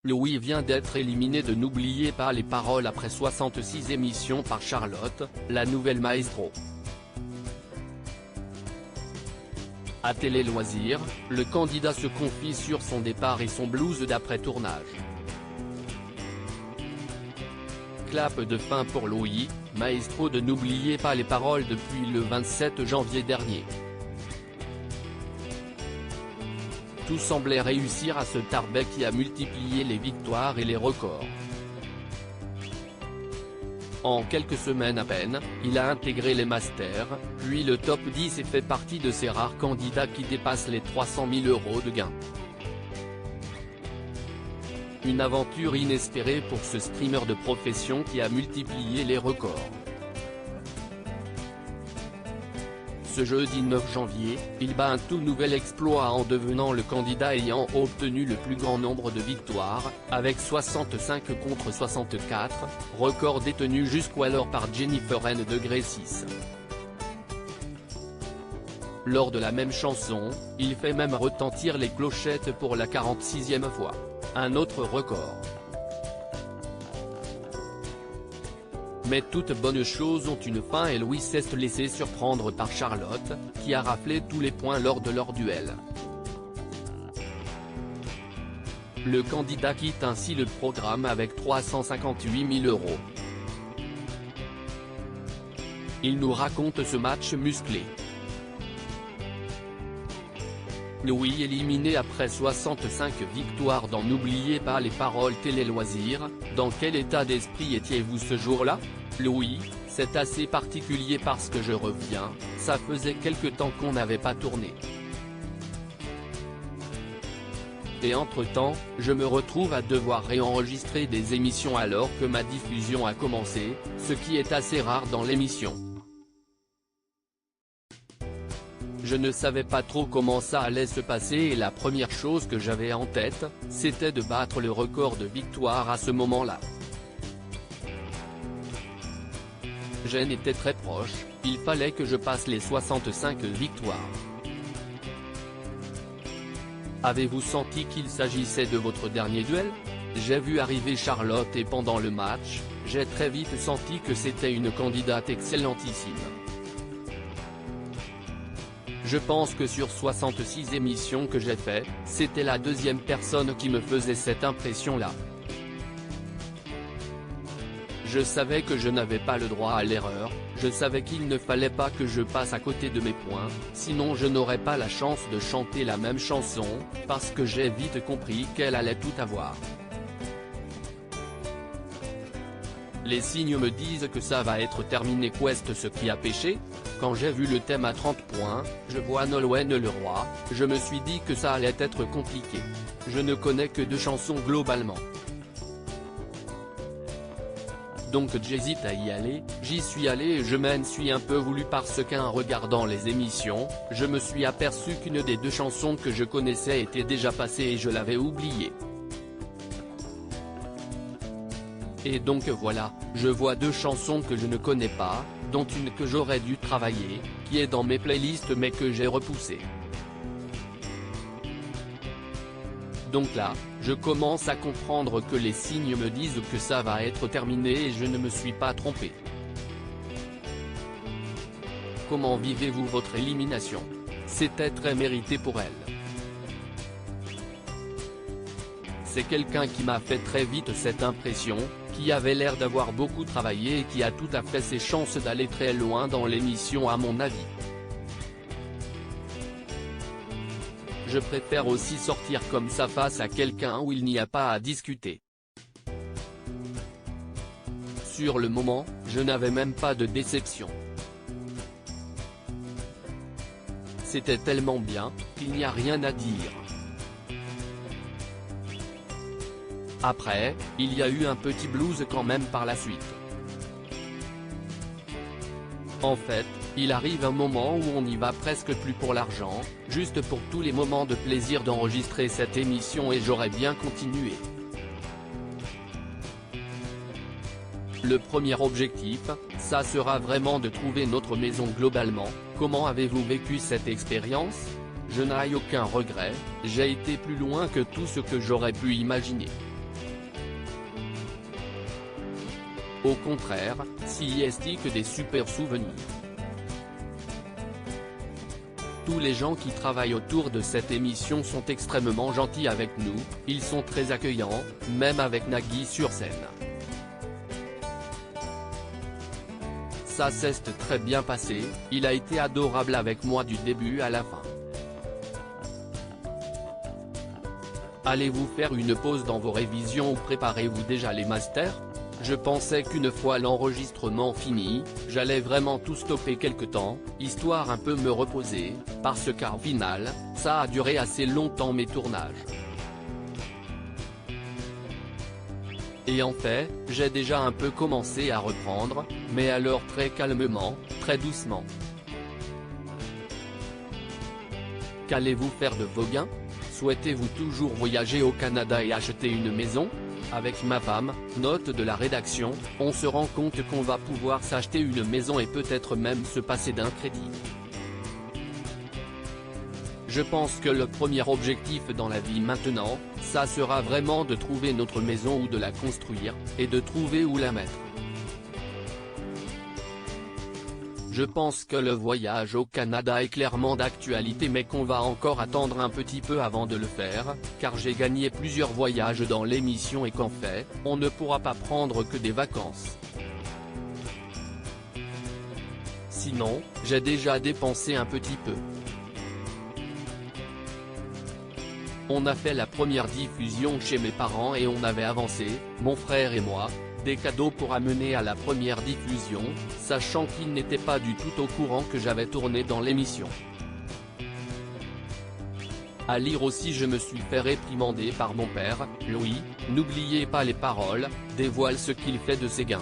Louis vient d'être éliminé de N'oubliez pas les paroles après 66 émissions par Charlotte, la nouvelle maestro. À Télé Loisirs, le candidat se confie sur son départ et son blues d'après-tournage. Clap de fin pour Louis, maestro de N'oubliez pas les paroles depuis le 27 janvier dernier. Tout semblait réussir à ce Tarbet qui a multiplié les victoires et les records. En quelques semaines à peine, il a intégré les Masters, puis le top 10 et fait partie de ces rares candidats qui dépassent les 300 000 € de gains. Une aventure inespérée pour ce streamer de profession qui a multiplié les records. Ce jeudi 9 janvier, il bat un tout nouvel exploit en devenant le candidat ayant obtenu le plus grand nombre de victoires, avec 65 contre 64, record détenu jusqu'alors par Jennifer N. Degré 6. Lors de la même chanson, il fait même retentir les clochettes pour la 46e fois. Un autre record. Mais toutes bonnes choses ont une fin et Louis s'est laissé surprendre par Charlotte, qui a raflé tous les points lors de leur duel. Le candidat quitte ainsi le programme avec 358 000 €. Il nous raconte ce match musclé. Louis éliminé après 65 victoires dans N'oubliez pas les paroles Télé Loisirs, dans quel état d'esprit étiez-vous ce jour-là? Louis, c'est assez particulier parce que je reviens, ça faisait quelque temps qu'on n'avait pas tourné. Et entre-temps, je me retrouve à devoir réenregistrer des émissions alors que ma diffusion a commencé, ce qui est assez rare dans l'émission. Je ne savais pas trop comment ça allait se passer et la première chose que j'avais en tête, c'était de battre le record de victoire à ce moment-là. J'en étais très proche, il fallait que je passe les 65 victoires. Avez-vous senti qu'il s'agissait de votre dernier duel? J'ai vu arriver Charlotte et pendant le match, j'ai très vite senti que c'était une candidate excellentissime. Je pense que sur 66 émissions que j'ai fait, c'était la deuxième personne qui me faisait cette impression-là. Je savais que je n'avais pas le droit à l'erreur, je savais qu'il ne fallait pas que je passe à côté de mes points, sinon je n'aurais pas la chance de chanter la même chanson, parce que j'ai vite compris qu'elle allait tout avoir. Les signes me disent que ça va être terminé. Qu'est-ce ce qui a pêché? Quand j'ai vu le thème à 30 points, je vois Nolwenn Leroy, je me suis dit que ça allait être compliqué. Je ne connais que 2 chansons globalement. Donc j'hésite à y aller, j'y suis allé et je m'en suis un peu voulu parce qu'en regardant les émissions, je me suis aperçu qu'une des 2 chansons que je connaissais était déjà passée et je l'avais oubliée. Et donc voilà, je vois 2 chansons que je ne connais pas, dont une que j'aurais dû travailler, qui est dans mes playlists mais que j'ai repoussée. Donc là, je commence à comprendre que les signes me disent que ça va être terminé et je ne me suis pas trompé. Comment vivez-vous votre élimination? C'était très mérité pour elle. C'est quelqu'un qui m'a fait très vite cette impression, qui avait l'air d'avoir beaucoup travaillé et qui a tout à fait ses chances d'aller très loin dans l'émission à mon avis. Je préfère aussi sortir comme ça face à quelqu'un où il n'y a pas à discuter. Sur le moment, je n'avais même pas de déception. C'était tellement bien, qu'il n'y a rien à dire. Après, il y a eu un petit blues quand même par la suite. En fait, il arrive un moment où on n'y va presque plus pour l'argent, juste pour tous les moments de plaisir d'enregistrer cette émission et j'aurais bien continué. Le premier objectif, ça sera vraiment de trouver notre maison globalement. Comment avez-vous vécu cette expérience? Je n'ai aucun regret, j'ai été plus loin que tout ce que j'aurais pu imaginer. Au contraire, si est que des super souvenirs. Tous les gens qui travaillent autour de cette émission sont extrêmement gentils avec nous, ils sont très accueillants, même avec Nagui sur scène. Ça s'est très bien passé, il a été adorable avec moi du début à la fin. Allez-vous faire une pause dans vos révisions ou préparez-vous déjà les masters? Je pensais qu'une fois l'enregistrement fini, j'allais vraiment tout stopper quelque temps, histoire un peu me reposer, parce qu'au final, ça a duré assez longtemps mes tournages. Et en fait, j'ai déjà un peu commencé à reprendre, mais alors très calmement, très doucement. Qu'allez-vous faire de vos gains? Souhaitez-vous toujours voyager au Canada et acheter une maison? Avec ma femme, note de la rédaction, on se rend compte qu'on va pouvoir s'acheter une maison et peut-être même se passer d'un crédit. Je pense que le premier objectif dans la vie maintenant, ça sera vraiment de trouver notre maison ou de la construire, et de trouver où la mettre. Je pense que le voyage au Canada est clairement d'actualité mais qu'on va encore attendre un petit peu avant de le faire, car j'ai gagné plusieurs voyages dans l'émission et qu'en fait, on ne pourra pas prendre que des vacances. Sinon, j'ai déjà dépensé un petit peu. On a fait la première diffusion chez mes parents et on avait avancé, mon frère et moi, des cadeaux pour amener à la première diffusion, sachant qu'ils n'étaient pas du tout au courant que j'avais tourné dans l'émission. À lire aussi je me suis fait réprimander par mon père, Louis, n'oubliez pas les paroles, dévoile ce qu'il fait de ses gains.